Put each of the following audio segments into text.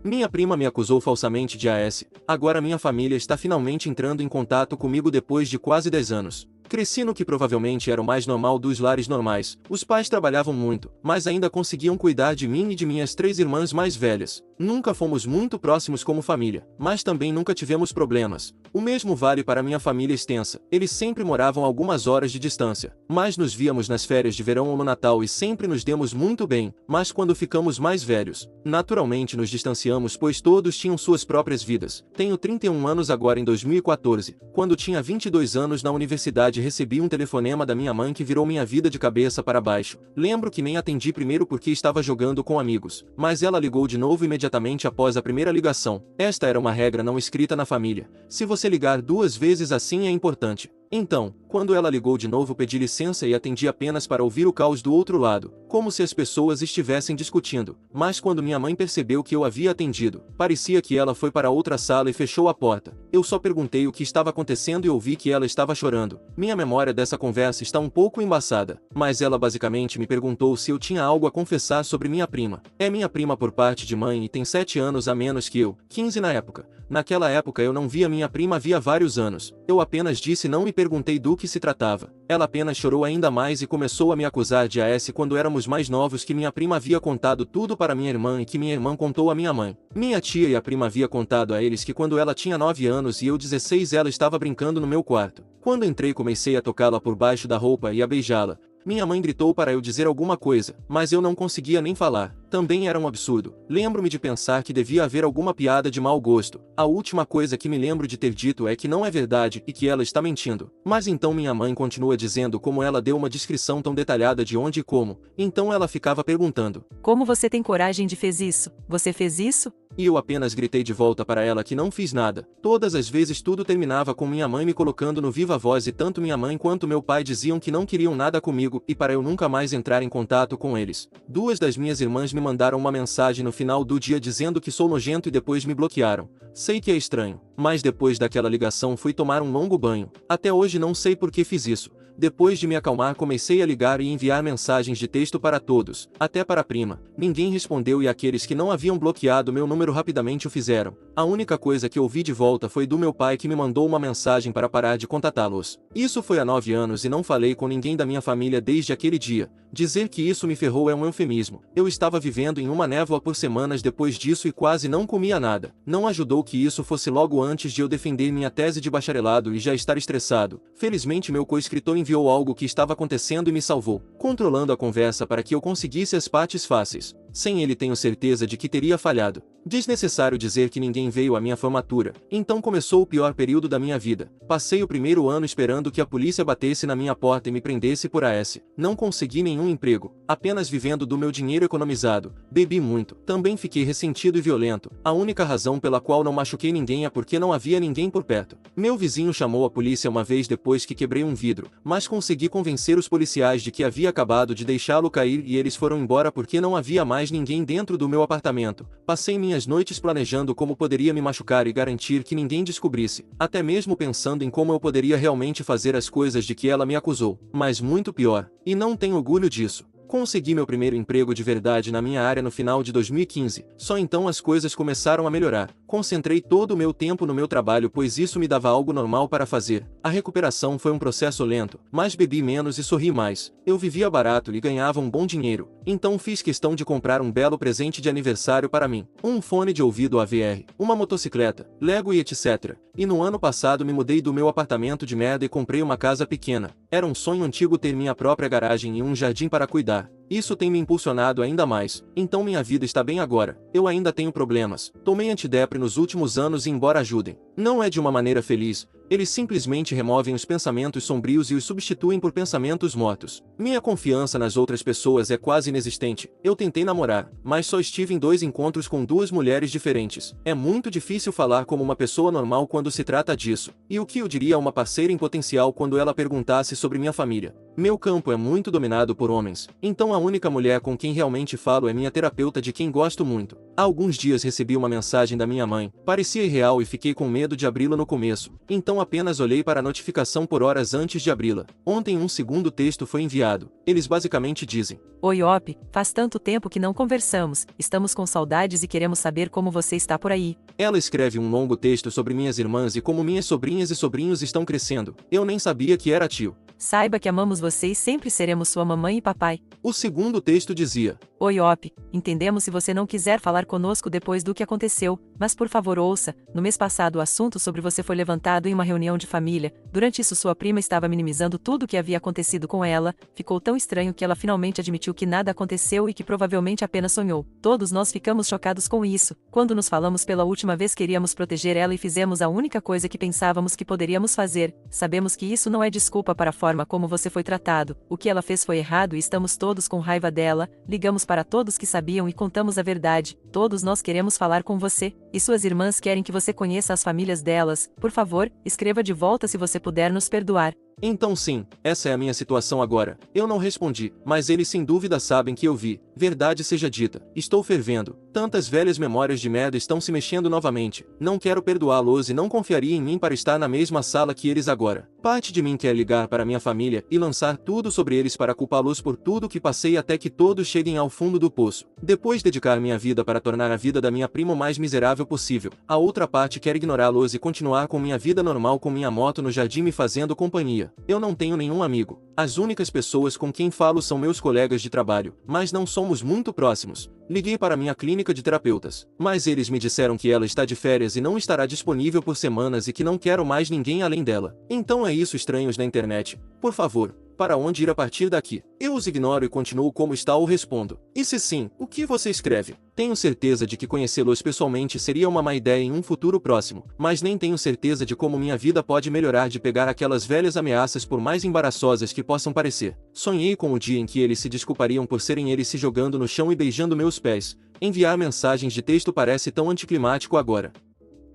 Minha prima me acusou falsamente de AS. Agora minha família está finalmente entrando em contato comigo depois de quase 10 anos. Cresci no que provavelmente era o mais normal dos lares normais. Os pais trabalhavam muito, mas ainda conseguiam cuidar de mim e de minhas 3 irmãs mais velhas. Nunca fomos muito próximos como família, mas também nunca tivemos problemas. O mesmo vale para minha família extensa. Eles sempre moravam a algumas horas de distância, mas nos víamos nas férias de verão ou no Natal e sempre nos demos muito bem. Mas quando ficamos mais velhos, naturalmente nos distanciamos, pois todos tinham suas próprias vidas. Tenho 31 anos agora em 2014. Quando tinha 22 anos na universidade recebi um telefonema da minha mãe que virou minha vida de cabeça para baixo. Lembro que nem atendi primeiro porque estava jogando com amigos, mas ela ligou de novo imediatamente após a primeira ligação. Esta era uma regra não escrita na família. Se você ligar 2 vezes assim é importante. Então, quando ela ligou de novo, pedi licença e atendi apenas para ouvir o caos do outro lado, como se as pessoas estivessem discutindo. Mas quando minha mãe percebeu que eu havia atendido, parecia que ela foi para outra sala e fechou a porta. Eu só perguntei o que estava acontecendo e ouvi que ela estava chorando. Minha memória dessa conversa está um pouco embaçada, mas ela basicamente me perguntou se eu tinha algo a confessar sobre minha prima. É minha prima por parte de mãe e tem 7 anos a menos que eu, 15 na época. Naquela época eu não via minha prima havia vários anos. Eu apenas disse não e perguntei do que se tratava. Ela apenas chorou ainda mais e começou a me acusar de AS quando éramos mais novos, que minha prima havia contado tudo para minha irmã e que minha irmã contou a minha mãe. Minha tia e a prima havia contado a eles que quando ela tinha 9 anos e eu 16 ela estava brincando no meu quarto. Quando entrei comecei a tocá-la por baixo da roupa e a beijá-la. Minha mãe gritou para eu dizer alguma coisa, mas eu não conseguia nem falar. Também era um absurdo. Lembro-me de pensar que devia haver alguma piada de mau gosto. A última coisa que me lembro de ter dito é que não é verdade e que ela está mentindo. Mas então minha mãe continua dizendo como ela deu uma descrição tão detalhada de onde e como. Então ela ficava perguntando: como você tem coragem de fez isso? Você fez isso? E eu apenas gritei de volta para ela que não fiz nada. Todas as vezes tudo terminava com minha mãe me colocando no viva voz e tanto minha mãe quanto meu pai diziam que não queriam nada comigo e para eu nunca mais entrar em contato com eles. 2 das minhas irmãs me mandaram uma mensagem no final do dia dizendo que sou nojento e depois me bloquearam. Sei que é estranho, mas depois daquela ligação fui tomar um longo banho. Até hoje não sei por que fiz isso. Depois de me acalmar comecei a ligar e enviar mensagens de texto para todos, até para a prima. Ninguém respondeu e aqueles que não haviam bloqueado meu número rapidamente o fizeram. A única coisa que ouvi de volta foi do meu pai, que me mandou uma mensagem para parar de contatá-los. Isso foi há 9 anos e não falei com ninguém da minha família desde aquele dia. Dizer que isso me ferrou é um eufemismo. Eu estava vivendo em uma névoa por semanas depois disso e quase não comia nada. Não ajudou que isso fosse logo antes de eu defender minha tese de bacharelado e já estar estressado. Felizmente meu co-escritor enviou algo que estava acontecendo e me salvou, controlando a conversa para que eu conseguisse as partes fáceis. Sem ele tenho certeza de que teria falhado. Desnecessário dizer que ninguém veio à minha formatura. Então começou o pior período da minha vida. Passei o primeiro ano esperando que a polícia batesse na minha porta e me prendesse por AS. Não consegui nenhum emprego, apenas vivendo do meu dinheiro economizado. Bebi muito. Também fiquei ressentido e violento. A única razão pela qual não machuquei ninguém é porque não havia ninguém por perto. Meu vizinho chamou a polícia uma vez depois que quebrei um vidro, mas consegui convencer os policiais de que havia acabado de deixá-lo cair e eles foram embora porque não havia mais ninguém dentro do meu apartamento. Passei minhas noites planejando como poderia me machucar e garantir que ninguém descobrisse, até mesmo pensando em como eu poderia realmente fazer as coisas de que ela me acusou. Mas muito pior, e não tenho orgulho disso. Consegui meu primeiro emprego de verdade na minha área no final de 2015. Só então as coisas começaram a melhorar. Concentrei todo o meu tempo no meu trabalho, pois isso me dava algo normal para fazer. A recuperação foi um processo lento, mas bebi menos e sorri mais. Eu vivia barato e ganhava um bom dinheiro. Então fiz questão de comprar um belo presente de aniversário para mim. Um fone de ouvido AVR, uma motocicleta, Lego e etc. E no ano passado me mudei do meu apartamento de merda e comprei uma casa pequena. Era um sonho antigo ter minha própria garagem e um jardim para cuidar. Isso tem me impulsionado ainda mais. Então minha vida está bem agora. Eu ainda tenho problemas. Tomei antidepre nos últimos anos e embora ajudem, não é de uma maneira feliz. Eles simplesmente removem os pensamentos sombrios e os substituem por pensamentos mortos. Minha confiança nas outras pessoas é quase inexistente. Eu tentei namorar, mas só estive em 2 encontros com 2 mulheres diferentes. É muito difícil falar como uma pessoa normal quando se trata disso. E o que eu diria a uma parceira em potencial quando ela perguntasse sobre minha família? Meu campo é muito dominado por homens, então a única mulher com quem realmente falo é minha terapeuta, de quem gosto muito. Há alguns dias recebi uma mensagem da minha mãe. Parecia irreal e fiquei com medo de abri-la no começo. Então apenas olhei para a notificação por horas antes de abri-la. Ontem um segundo texto foi enviado. Eles basicamente dizem: Oi, Op, faz tanto tempo que não conversamos, estamos com saudades e queremos saber como você está por aí. Ela escreve um longo texto sobre minhas irmãs e como minhas sobrinhas e sobrinhos estão crescendo. Eu nem sabia que era tio. Saiba que amamos você e sempre seremos sua mamãe e papai. O segundo texto dizia: Oi, Op, entendemos se você não quiser falar conosco depois do que aconteceu, mas por favor ouça, no mês passado o assunto sobre você foi levantado em uma reunião de família, durante isso sua prima estava minimizando tudo o que havia acontecido com ela, ficou tão estranho que ela finalmente admitiu que nada aconteceu e que provavelmente apenas sonhou. Todos nós ficamos chocados com isso, quando nos falamos pela última vez queríamos proteger ela e fizemos a única coisa que pensávamos que poderíamos fazer, sabemos que isso não é desculpa para a forma como você foi tratado, o que ela fez foi errado e estamos todos com raiva dela, ligamos para todos que sabiam e contamos a verdade, todos nós queremos falar com você, e suas irmãs querem que você conheça as famílias delas, por favor, escreva de volta se você puder nos perdoar. Então sim, essa é a minha situação agora. Eu não respondi, mas eles sem dúvida sabem que eu vi. Verdade seja dita, estou fervendo. Tantas velhas memórias de merda estão se mexendo novamente. Não quero perdoá-los e não confiaria em mim para estar na mesma sala que eles agora. Parte de mim quer ligar para minha família e lançar tudo sobre eles para culpá-los por tudo que passei até que todos cheguem ao fundo do poço. Depois dedicar minha vida para tornar a vida da minha prima o mais miserável possível. A outra parte quer ignorá-los e continuar com minha vida normal com minha moto no jardim me fazendo companhia. Eu não tenho nenhum amigo. As únicas pessoas com quem falo são meus colegas de trabalho, mas não somos muito próximos. Liguei para minha clínica de terapeutas, mas eles me disseram que ela está de férias e não estará disponível por semanas e que não quero mais ninguém além dela. Então é isso, estranhos na internet. Por favor, para onde ir a partir daqui? Eu os ignoro e continuo como está ou respondo. E se sim, o que você escreve? Tenho certeza de que conhecê-los pessoalmente seria uma má ideia em um futuro próximo, mas nem tenho certeza de como minha vida pode melhorar de pegar aquelas velhas ameaças por mais embaraçosas que possam parecer. Sonhei com o dia em que eles se desculpariam por serem eles se jogando no chão e beijando meus pés. Enviar mensagens de texto parece tão anticlimático agora.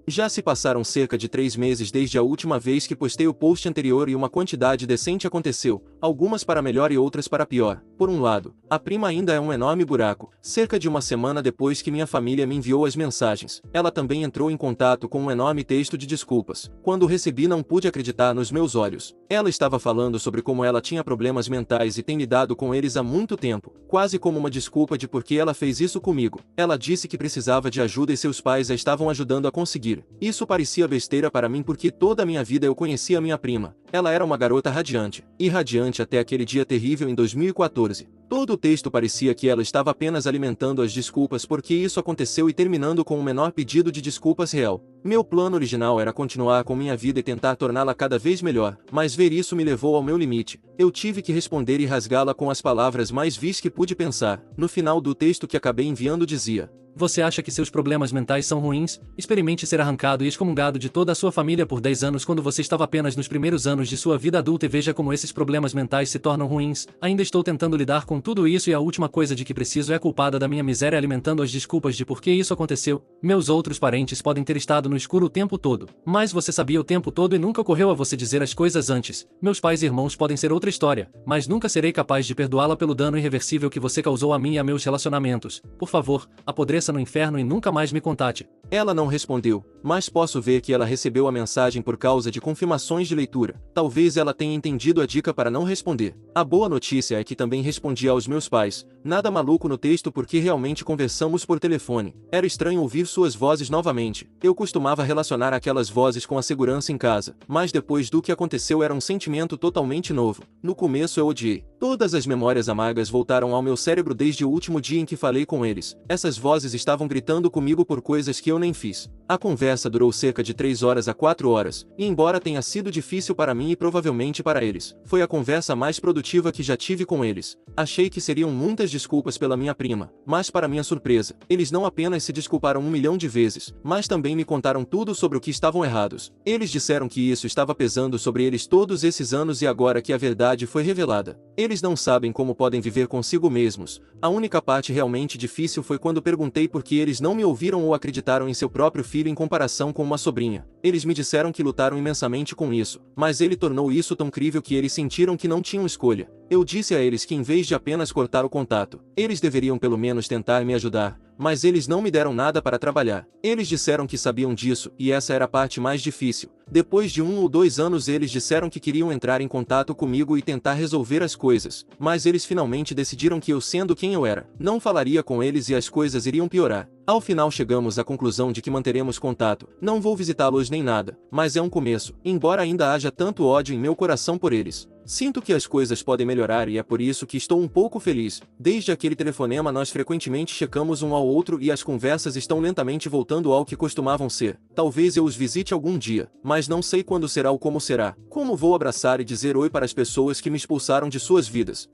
Já se passaram cerca de 3 meses desde a última vez que postei o post anterior e uma quantidade decente aconteceu, algumas para melhor e outras para pior. Por um lado, a prima ainda é um enorme buraco. Cerca de uma semana depois que minha família me enviou as mensagens, ela também entrou em contato com um enorme texto de desculpas. Quando recebi não pude acreditar nos meus olhos. Ela estava falando sobre como ela tinha problemas mentais e tem lidado com eles há muito tempo, quase como uma desculpa de por que ela fez isso comigo. Ela disse que precisava de ajuda e seus pais a estavam ajudando a conseguir. Isso parecia besteira para mim porque toda a minha vida eu conhecia minha prima. Ela era uma garota radiante, e radiante até aquele dia terrível em 2014. Todo o texto parecia que ela estava apenas alimentando as desculpas porque isso aconteceu e terminando com um menor pedido de desculpas real. Meu plano original era continuar com minha vida e tentar torná-la cada vez melhor, mas ver isso me levou ao meu limite. Eu tive que responder e rasgá-la com as palavras mais vis que pude pensar. No final do texto que acabei enviando dizia: Você acha que seus problemas mentais são ruins? Experimente ser arrancado e excomungado de toda a sua família por 10 anos quando você estava apenas nos primeiros anos de sua vida adulta e veja como esses problemas mentais se tornam ruins. Ainda estou tentando lidar com tudo isso e a última coisa de que preciso é culpada da minha miséria alimentando as desculpas de por que isso aconteceu. Meus outros parentes podem ter estado no escuro o tempo todo, mas você sabia o tempo todo e nunca ocorreu a você dizer as coisas antes. Meus pais e irmãos podem ser outra história, mas nunca serei capaz de perdoá-la pelo dano irreversível que você causou a mim e a meus relacionamentos. Por favor, apodreça no inferno e nunca mais me contate. Ela não respondeu, mas posso ver que ela recebeu a mensagem por causa de confirmações de leitura. Talvez ela tenha entendido a dica para não responder. A boa notícia é que também respondi aos meus pais. Nada maluco no texto porque realmente conversamos por telefone. Era estranho ouvir suas vozes novamente. Eu costumava relacionar aquelas vozes com a segurança em casa, mas depois do que aconteceu era um sentimento totalmente novo. No começo eu odiei. Todas as memórias amargas voltaram ao meu cérebro desde o último dia em que falei com eles. Essas vozes estavam gritando comigo por coisas que eu nem fiz. A conversa durou cerca de 3 horas a 4 horas, e embora tenha sido difícil para mim e provavelmente para eles, foi a conversa mais produtiva que já tive com eles. Achei que seriam muitas desculpas pela minha prima, mas para minha surpresa, eles não apenas se desculparam 1 milhão de vezes, mas também me contaram tudo sobre o que estavam errados. Eles disseram que isso estava pesando sobre eles todos esses anos e agora que a verdade foi revelada, eles não sabem como podem viver consigo mesmos. A única parte realmente difícil foi quando perguntei por que eles não me ouviram ou acreditaram em seu próprio filho filho em comparação com uma sobrinha. Eles me disseram que lutaram imensamente com isso, mas ele tornou isso tão crível que eles sentiram que não tinham escolha. Eu disse a eles que em vez de apenas cortar o contato, eles deveriam pelo menos tentar me ajudar, mas eles não me deram nada para trabalhar. Eles disseram que sabiam disso, e essa era a parte mais difícil. Depois de 1 ou 2 anos eles disseram que queriam entrar em contato comigo e tentar resolver as coisas, mas eles finalmente decidiram que eu, sendo quem eu era, não falaria com eles e as coisas iriam piorar. Ao final chegamos à conclusão de que manteremos contato. Não vou visitá-los nem nada, mas é um começo, embora ainda haja tanto ódio em meu coração por eles. Sinto que as coisas podem melhorar e é por isso que estou um pouco feliz. Desde aquele telefonema nós frequentemente checamos um ao outro e as conversas estão lentamente voltando ao que costumavam ser. Talvez eu os visite algum dia, mas não sei quando será ou como será. Como vou abraçar e dizer oi para as pessoas que me expulsaram de suas vidas?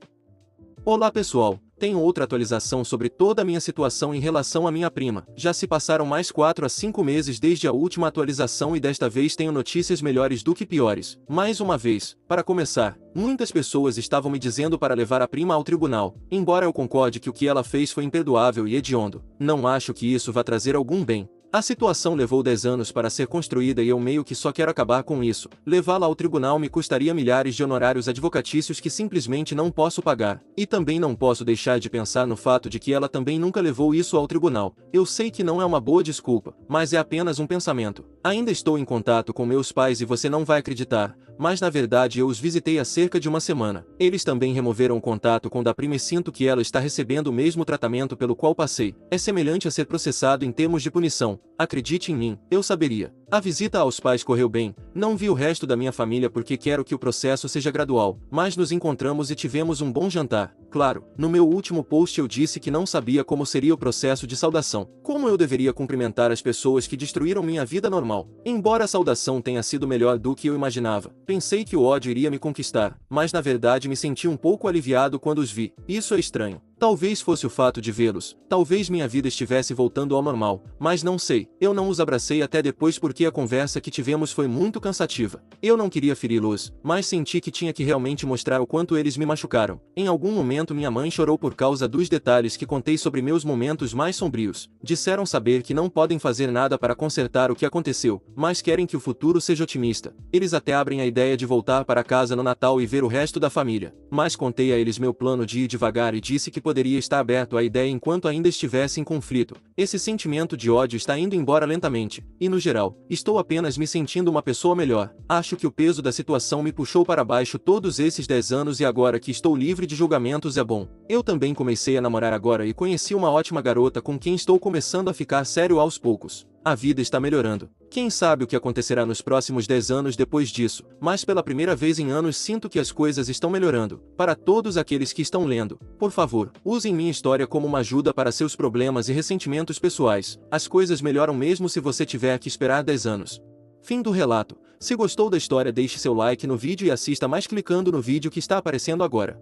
Olá pessoal, tenho outra atualização sobre toda a minha situação em relação à minha prima. Já se passaram mais 4 a 5 meses desde a última atualização e desta vez tenho notícias melhores do que piores. Mais uma vez, para começar, muitas pessoas estavam me dizendo para levar a prima ao tribunal. Embora eu concorde que o que ela fez foi imperdoável e hediondo, não acho que isso vá trazer algum bem. A situação levou 10 anos para ser construída e eu meio que só quero acabar com isso. Levá-la ao tribunal me custaria milhares de honorários advocatícios que simplesmente não posso pagar. E também não posso deixar de pensar no fato de que ela também nunca levou isso ao tribunal. Eu sei que não é uma boa desculpa, mas é apenas um pensamento. Ainda estou em contato com meus pais e você não vai acreditar, mas na verdade eu os visitei há cerca de uma semana. Eles também removeram o contato com da prima e sinto que ela está recebendo o mesmo tratamento pelo qual passei. É semelhante a ser processado em termos de punição. Acredite em mim, eu saberia. A visita aos pais correu bem, não vi o resto da minha família porque quero que o processo seja gradual, mas nos encontramos e tivemos um bom jantar. Claro, no meu último post eu disse que não sabia como seria o processo de saudação, como eu deveria cumprimentar as pessoas que destruíram minha vida normal. Embora a saudação tenha sido melhor do que eu imaginava, pensei que o ódio iria me conquistar, mas na verdade me senti um pouco aliviado quando os vi. Isso é estranho. Talvez fosse o fato de vê-los, talvez minha vida estivesse voltando ao normal, mas não sei. Eu não os abracei até depois porque a conversa que tivemos foi muito cansativa. Eu não queria feri-los, mas senti que tinha que realmente mostrar o quanto eles me machucaram. Em algum momento minha mãe chorou por causa dos detalhes que contei sobre meus momentos mais sombrios. Disseram saber que não podem fazer nada para consertar o que aconteceu, mas querem que o futuro seja otimista. Eles até abrem a ideia de voltar para casa no Natal e ver o resto da família. Mas contei a eles meu plano de ir devagar e disse que poderia estar aberto à ideia enquanto ainda estivesse em conflito. Esse sentimento de ódio está indo embora lentamente, e no geral, estou apenas me sentindo uma pessoa melhor. Acho que o peso da situação me puxou para baixo todos esses 10 anos e agora que estou livre de julgamentos é bom. Eu também comecei a namorar agora e conheci uma ótima garota com quem estou começando a ficar sério aos poucos. A vida está melhorando. Quem sabe o que acontecerá nos próximos 10 anos depois disso, mas pela primeira vez em anos sinto que as coisas estão melhorando. Para todos aqueles que estão lendo, por favor, usem minha história como uma ajuda para seus problemas e ressentimentos pessoais. As coisas melhoram mesmo se você tiver que esperar 10 anos. Fim do relato. Se gostou da história, deixe seu like no vídeo e assista mais clicando no vídeo que está aparecendo agora.